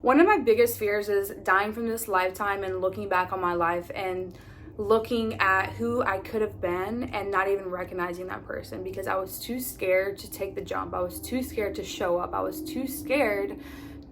One of my biggest fears is dying from this lifetime and looking back on my life and looking at who I could have been and not even recognizing that person because I was too scared to take the jump. I was too scared to show up. I was too scared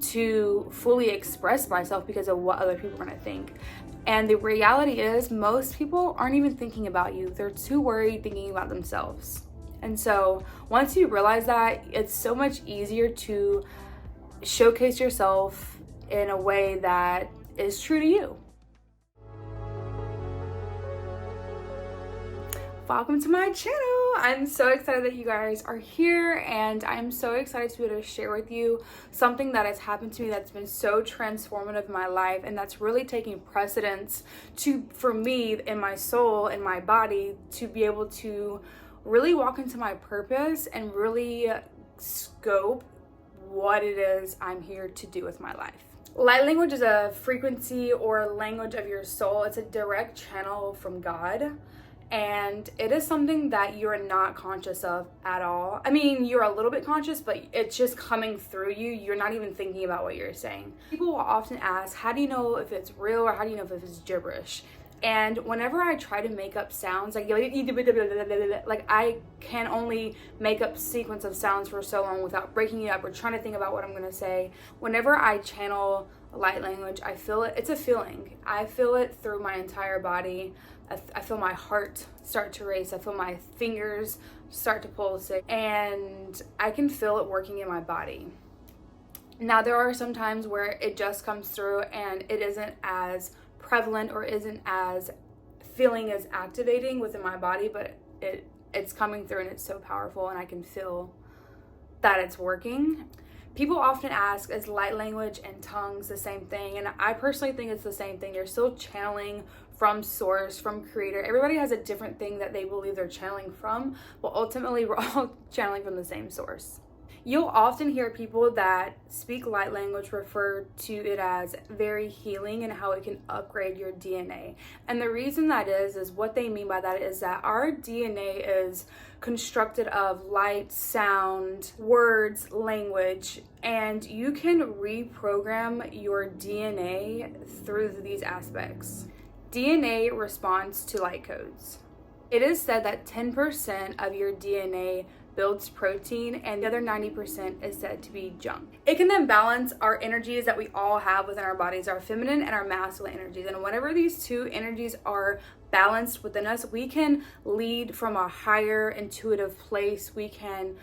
to fully express myself because of what other people are going to think. And the reality is, most people aren't even thinking about you. They're too worried thinking about themselves. And so once you realize that, it's so much easier to showcase yourself in a way that is true to you. Welcome to my channel. I'm so excited that you guys are here, and I'm so excited to be able to share with you something that has happened to me that's been so transformative in my life, and that's really taking precedence for me in my soul, in my body, to be able to really walk into my purpose and really scope what it is I'm here to do with my life. Light language is a frequency or language of your soul. It's a direct channel from God, and it is something that you're not conscious of at all. I mean, you're a little bit conscious, but it's just coming through you. You're not even thinking about what you're saying. People will often ask, how do you know if it's real, or how do you know if it's gibberish? And whenever I try to make up sounds, like I can only make up sequence of sounds for so long without breaking it up or trying to think about what I'm gonna say. Whenever I channel light language, I feel it. It's a feeling. I feel it through my entire body. I feel my heart start to race. I feel my fingers start to pulse, and I can feel it working in my body. Now, there are some times where it just comes through and it isn't as prevalent or isn't as feeling as activating within my body, but it's coming through and it's so powerful, and I can feel that it's working. People often ask, is light language and tongues the same thing? And I personally think it's the same thing. You're still channeling from source, from creator. Everybody has a different thing that they believe they're channeling from, but ultimately we're all channeling from the same source. You'll often hear people that speak light language refer to it as very healing and how it can upgrade your DNA. And the reason that is what they mean by that is that our DNA is constructed of light, sound, words, language, and you can reprogram your DNA through these aspects. DNA responds to light codes. It is said that 10% of your DNA builds protein, and the other 90% is said to be junk. It can then balance our energies that we all have within our bodies, our feminine and our masculine energies. And whenever these two energies are balanced within us, we can lead from a higher intuitive place. We can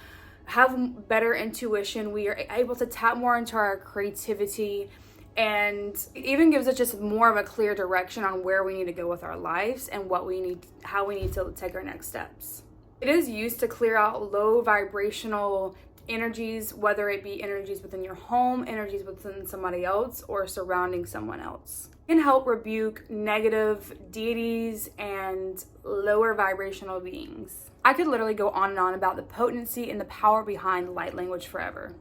have better intuition. We are able to tap more into our creativity, and it even gives us just more of a clear direction on where we need to go with our lives and how we need to take our next steps. It is used to clear out low vibrational energies, whether it be energies within your home, energies within somebody else, or surrounding someone else. It can help rebuke negative deities and lower vibrational beings. I could literally go on and on about the potency and the power behind light language forever.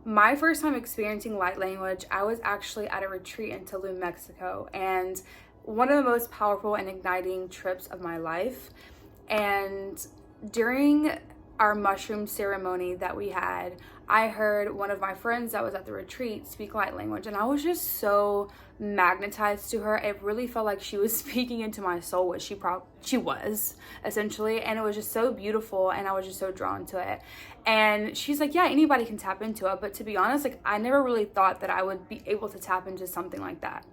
My first time experiencing light language, I was actually at a retreat in Tulum, Mexico, and one of the most powerful and igniting trips of my life. And during our mushroom ceremony that we had, I heard one of my friends that was at the retreat speak light language, and I was just so magnetized to her. It really felt like she was speaking into my soul, which she was essentially, and it was just so beautiful, and I was just so drawn to it. And she's like, yeah, anybody can tap into it, but to be honest, like, I never really thought that I would be able to tap into something like that.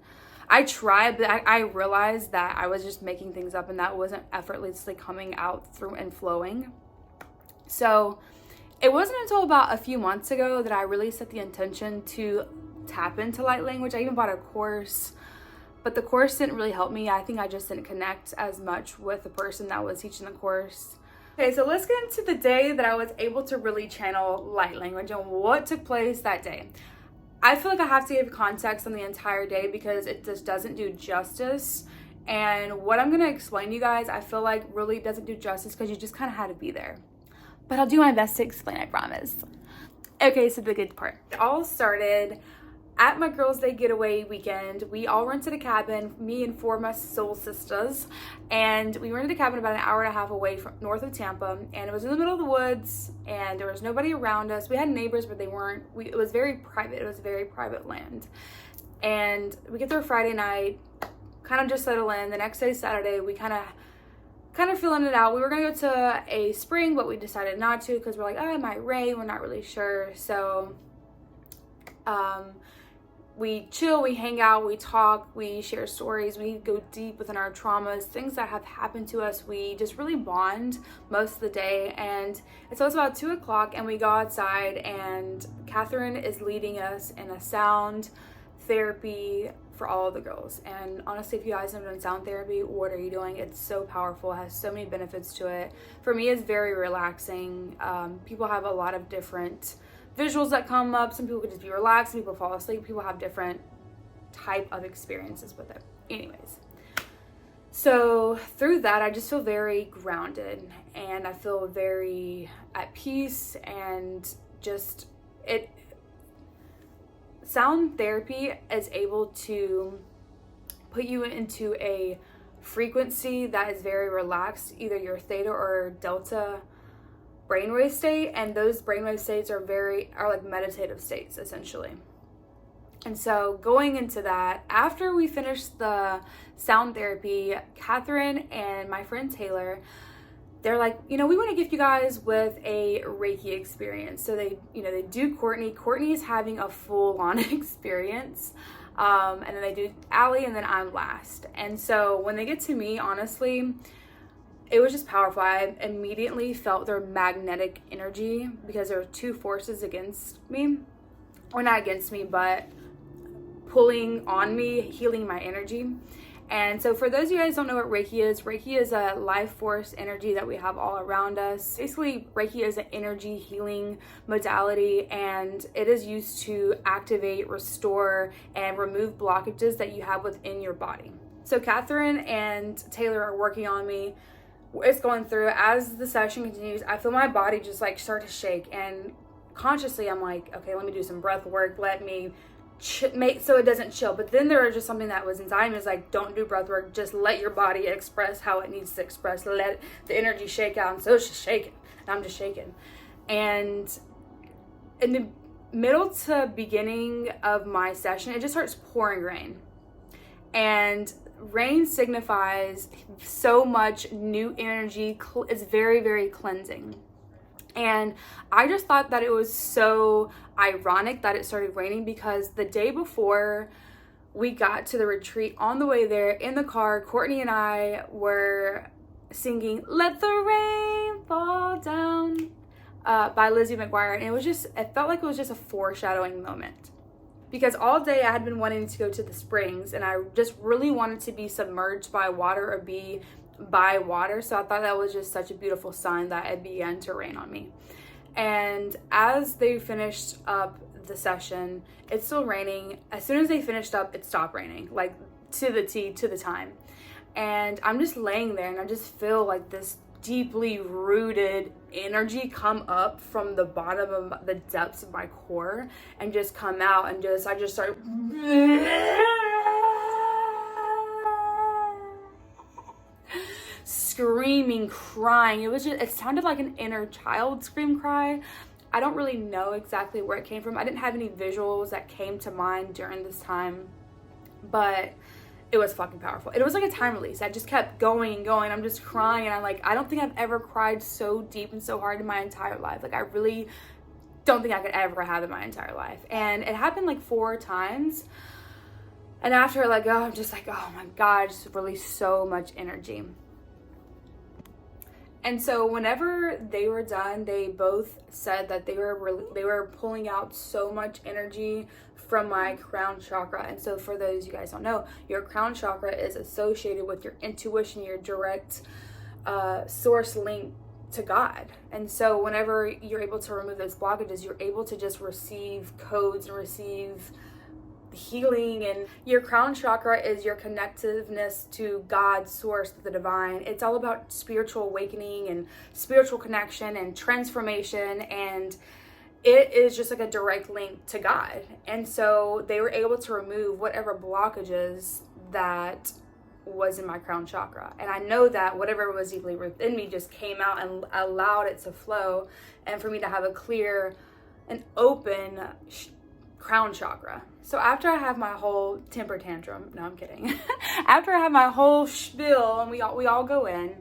I tried, but I realized that I was just making things up, and that wasn't effortlessly coming out through and flowing. So it wasn't until about a few months ago that I really set the intention to tap into light language. I even bought a course, but the course didn't really help me. I think I just didn't connect as much with the person that was teaching the course. Okay, so let's get into the day that I was able to really channel light language and what took place that day. I feel like I have to give context on the entire day because it just doesn't do justice. And what I'm going to explain to you guys, I feel like really doesn't do justice because you just kind of had to be there. But I'll do my best to explain, I promise. Okay, so the good part. It all started at my girls' day getaway weekend, we all rented a cabin, me and 4 of my soul sisters, and we rented a cabin about an hour and a half away from north of Tampa, and it was in the middle of the woods, and there was nobody around us. We had neighbors, but they weren't, it was very private. It was very private land. And we get there Friday night, kind of just settle in. The next day, Saturday, we kind of feeling it out. We were gonna go to a spring, but we decided not to because we're like, oh, it might rain. We're not really sure. So we chill, we hang out, we talk, we share stories, we go deep within our traumas, things that have happened to us. We just really bond most of the day. And so it's about 2 o'clock, and we go outside, and Catherine is leading us in a sound therapy for all of the girls. And honestly, if you guys have done sound therapy, what are you doing? It's so powerful. It has so many benefits to it. For me, it's very relaxing. People have a lot of different visuals that come up. Some people could just be relaxed, some people fall asleep, people have different type of experiences with it. Anyways, so through that, I just feel very grounded, and I feel very at peace, and just sound therapy is able to put you into a frequency that is very relaxed, either your theta or delta brainwave state, and those brainwave states are like meditative states essentially. And so going into that, after we finished the sound therapy, Catherine and my friend Taylor, they're like, we want to gift you guys with a Reiki experience. So they do Courtney. Courtney is having a full-on experience. And then they do Allie, and then I'm last. And so when they get to me, honestly, it was just powerful. I immediately felt their magnetic energy because there were 2 forces against me. Or not against me, but pulling on me, healing my energy. And so for those of you guys who don't know what Reiki is a life force energy that we have all around us. Basically, Reiki is an energy healing modality, and it is used to activate, restore, and remove blockages that you have within your body. So Catherine and Taylor are working on me. It's going through. As the session continues, I feel my body just like start to shake, and consciously I'm like, okay, let me do some breath work, let me make so it doesn't chill. But then there was just something that was inside me, is like, don't do breath work, just let your body express how it needs to express, let the energy shake out. And so it's just shaking, and I'm just shaking. And in the middle to beginning of my session, it just starts pouring rain, and rain signifies so much new energy. It's very, very cleansing. And I just thought that it was so ironic that it started raining, because the day before we got to the retreat, on the way there in the car, Courtney and I were singing "Let the Rain Fall Down" by Lizzie McGuire. And it felt like it was just a foreshadowing moment. Because all day I had been wanting to go to the springs, and I just really wanted to be submerged by water or be by water. So I thought that was just such a beautiful sign that it began to rain on me. And as they finished up the session, it's still raining. As soon as they finished up, it stopped raining, like to the T, to the time. And I'm just laying there, and I just feel like this deeply rooted energy come up from the bottom of the depths of my core and just come out, and I just start screaming, crying. It sounded like an inner child scream cry. I don't really know exactly where it came from. I didn't have any visuals that came to mind during this time, but it was fucking powerful. It was like a time release. I just kept going and going. I'm just crying, and I don't think I've ever cried so deep and so hard in my entire life. Like, I really don't think I could ever have in my entire life. And it happened like 4 times. And after I'm just like, oh my God, I just released so much energy. And so whenever they were done, they both said that they were pulling out so much energy from my crown chakra. And so for those you guys don't know, your crown chakra is associated with your intuition, your direct source link to God. And so whenever you're able to remove those blockages, you're able to just receive codes and receive healing. And your crown chakra is your connectiveness to God, source, the divine. It's all about spiritual awakening and spiritual connection and transformation. And it is just like a direct link to God. And so they were able to remove whatever blockages that was in my crown chakra. And I know that whatever was deeply within me just came out and allowed it to flow, and for me to have a clear and open crown chakra. So after I have my whole temper tantrum, no, I'm kidding. After I have my whole spiel, and we all go in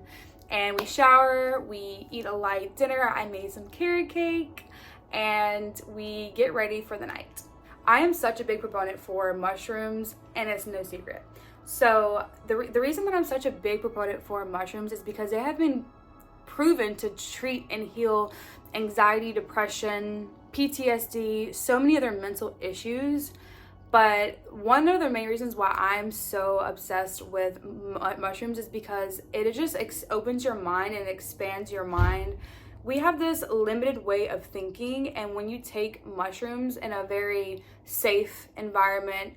and we shower, we eat a light dinner. I made some carrot cake, and we get ready for the night. I am such a big proponent for mushrooms, and it's no secret. So the reason that I'm such a big proponent for mushrooms is because they have been proven to treat and heal anxiety, depression, PTSD, so many other mental issues. But one of the main reasons why I'm so obsessed with mushrooms is because it just opens your mind and expands your mind. We have this limited way of thinking, and when you take mushrooms in a very safe environment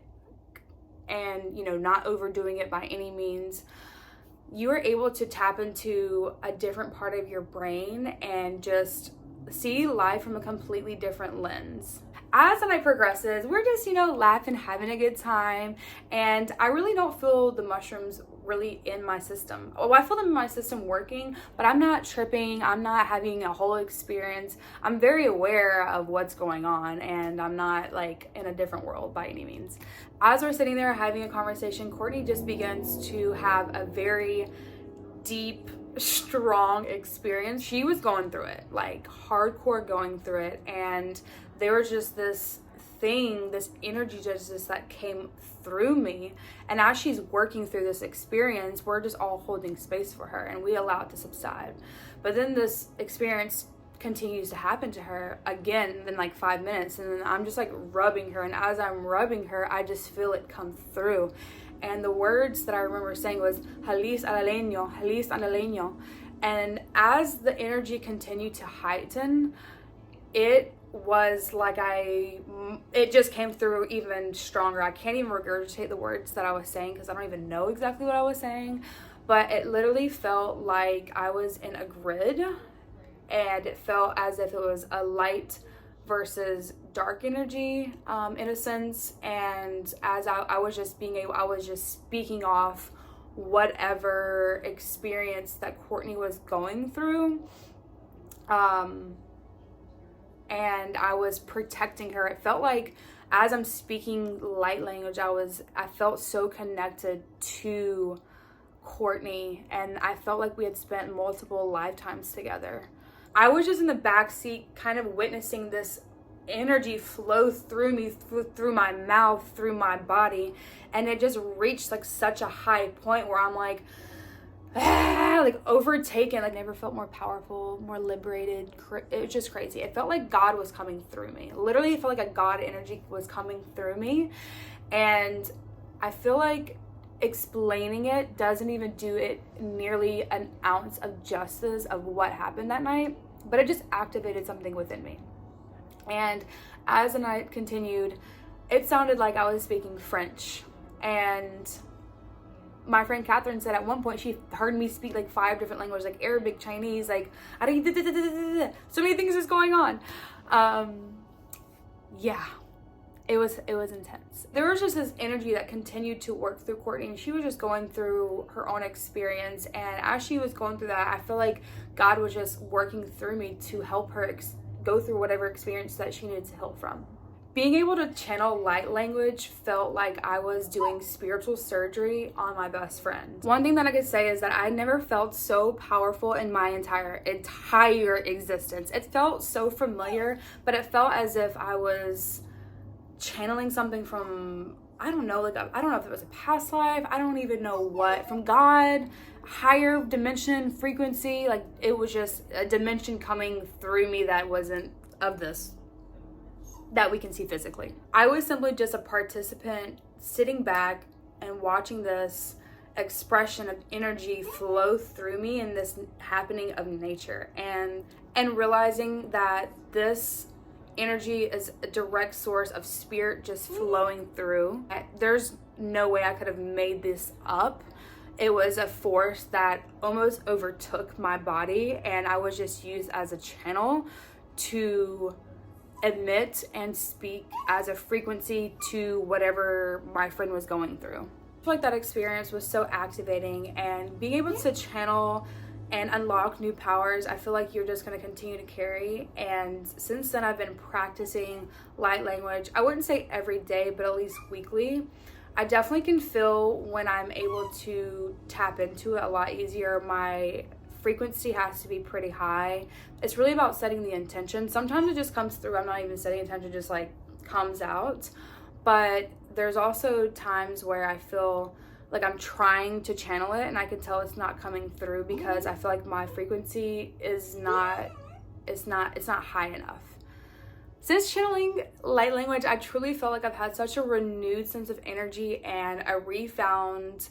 and, you know, not overdoing it by any means, you are able to tap into a different part of your brain and just see life from a completely different lens. As the night progresses, we're just, you know, laughing, having a good time, and I really don't feel the mushrooms really in my system. Oh, I feel them in my system working, but I'm not tripping. I'm not having a whole experience. I'm very aware of what's going on, and I'm not like in a different world by any means. As we're sitting there having a conversation, Courtney just begins to have a very deep, strong experience. She was going through it, like hardcore going through it, and there was just this thing, this energy just that came through me. And as she's working through this experience, we're just all holding space for her, and we allow it to subside. But then this experience continues to happen to her again in like 5 minutes, and then I'm just like rubbing her, and as I'm rubbing her, I just feel it come through. And the words that I remember saying was Halis Alaleño, Halis Alaleño. And as the energy continued to heighten, it was like it just came through even stronger. I can't even regurgitate the words that I was saying because I don't even know exactly what I was saying, but it literally felt like I was in a grid, and it felt as if it was a light versus dark energy, in a sense. And as I was just speaking off whatever experience that Courtney was going through, and I was protecting her. It felt like as I'm speaking light language, I felt so connected to Courtney, and I felt like we had spent multiple lifetimes together. I was just in the back seat kind of witnessing this energy flow through me, through my mouth, through my body, and it just reached like such a high point where I'm like like overtaken. Like, never felt more powerful, more liberated. It was just crazy. It felt like God was coming through me. Literally, it felt like a God energy was coming through me, and I feel like explaining it doesn't even do it nearly an ounce of justice of what happened that night, but it just activated something within me. And as the night continued, it sounded like I was speaking French, and my friend Catherine said at one point she heard me speak like 5 different languages, like Arabic, Chinese, like so many things is going on. Yeah, it was intense. There was just this energy that continued to work through Courtney, and she was just going through her own experience. And as she was going through that, I feel like God was just working through me to help her go through whatever experience that she needed to heal from. Being able to channel light language felt like I was doing spiritual surgery on my best friend. One thing that I could say is that I never felt so powerful in my entire existence. It felt so familiar, but it felt as if I was channeling something from, I don't know, like I don't know if it was a past life, I don't even know what, from God, higher dimension, frequency. Like, it was just a dimension coming through me that wasn't of this, that we can see physically. I was simply just a participant sitting back and watching this expression of energy flow through me in this happening of nature, and realizing that this energy is a direct source of spirit just flowing through. There's no way I could have made this up. It was a force that almost overtook my body, and I was just used as a channel to emit and speak as a frequency to whatever my friend was going through. I feel like that experience was so activating, and being able to channel and unlock new powers, I feel like you're just going to continue to carry. And since then, I've been practicing light language. I wouldn't say every day, but at least weekly. I definitely can feel when I'm able to tap into it a lot easier. My frequency has to be pretty high. It's really about setting the intention. Sometimes it just comes through. I'm not even setting intention, just like comes out. But there's also times where I feel like I'm trying to channel it and I can tell it's not coming through because I feel like my frequency is not high enough. Since channeling light language, I truly felt like I've had such a renewed sense of energy and a refound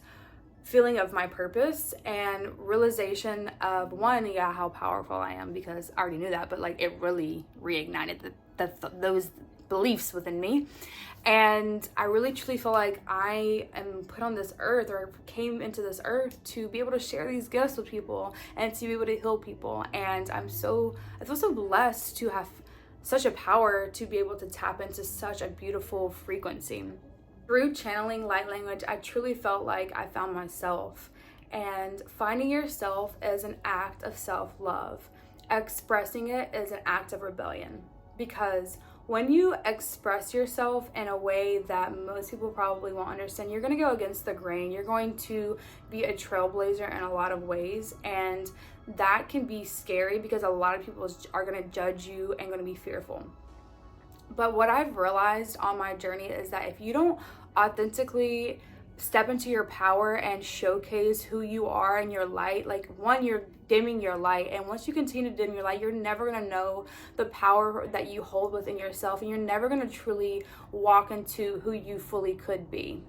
feeling of my purpose and realization of, one, yeah, how powerful I am, because I already knew that, but like it really reignited those beliefs within me. And I really truly feel like I am put on this earth, or came into this earth, to be able to share these gifts with people and to be able to heal people. And I feel so blessed to have such a power to be able to tap into such a beautiful frequency. Through channeling light language, I truly felt like I found myself. And finding yourself is an act of self-love. Expressing it is an act of rebellion. Because when you express yourself in a way that most people probably won't understand, you're going to go against the grain. You're going to be a trailblazer in a lot of ways. And that can be scary because a lot of people are going to judge you and going to be fearful. But what I've realized on my journey is that if you don't authentically step into your power and showcase who you are in your light, like, one, you're dimming your light. And once you continue to dim your light, you're never going to know the power that you hold within yourself. And you're never going to truly walk into who you fully could be.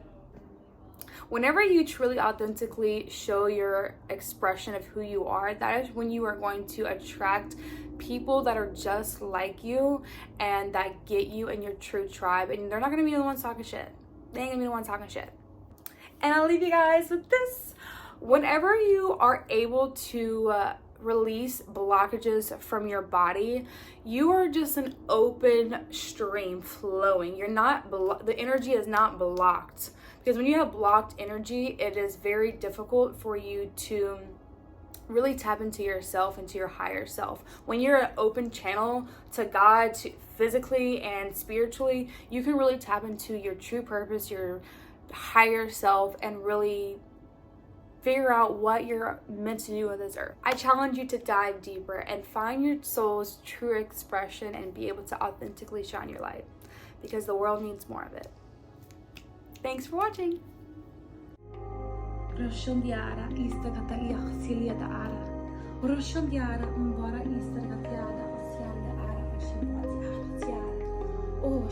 Whenever you truly authentically show your expression of who you are, that is when you are going to attract people that are just like you and that get you in your true tribe. And they're not going to be the ones talking shit. They ain't going to be the ones talking shit. And I'll leave you guys with this. Whenever you are able to release blockages from your body, you are just an open stream flowing. You're not, the energy is not blocked. Because when you have blocked energy, it is very difficult for you to really tap into yourself, into your higher self. When you're an open channel to God, physically and spiritually, you can really tap into your true purpose, your higher self, and really figure out what you're meant to do on this earth. I challenge you to dive deeper and find your soul's true expression and be able to authentically shine your light, because the world needs more of it. Thanks for watching. Oh,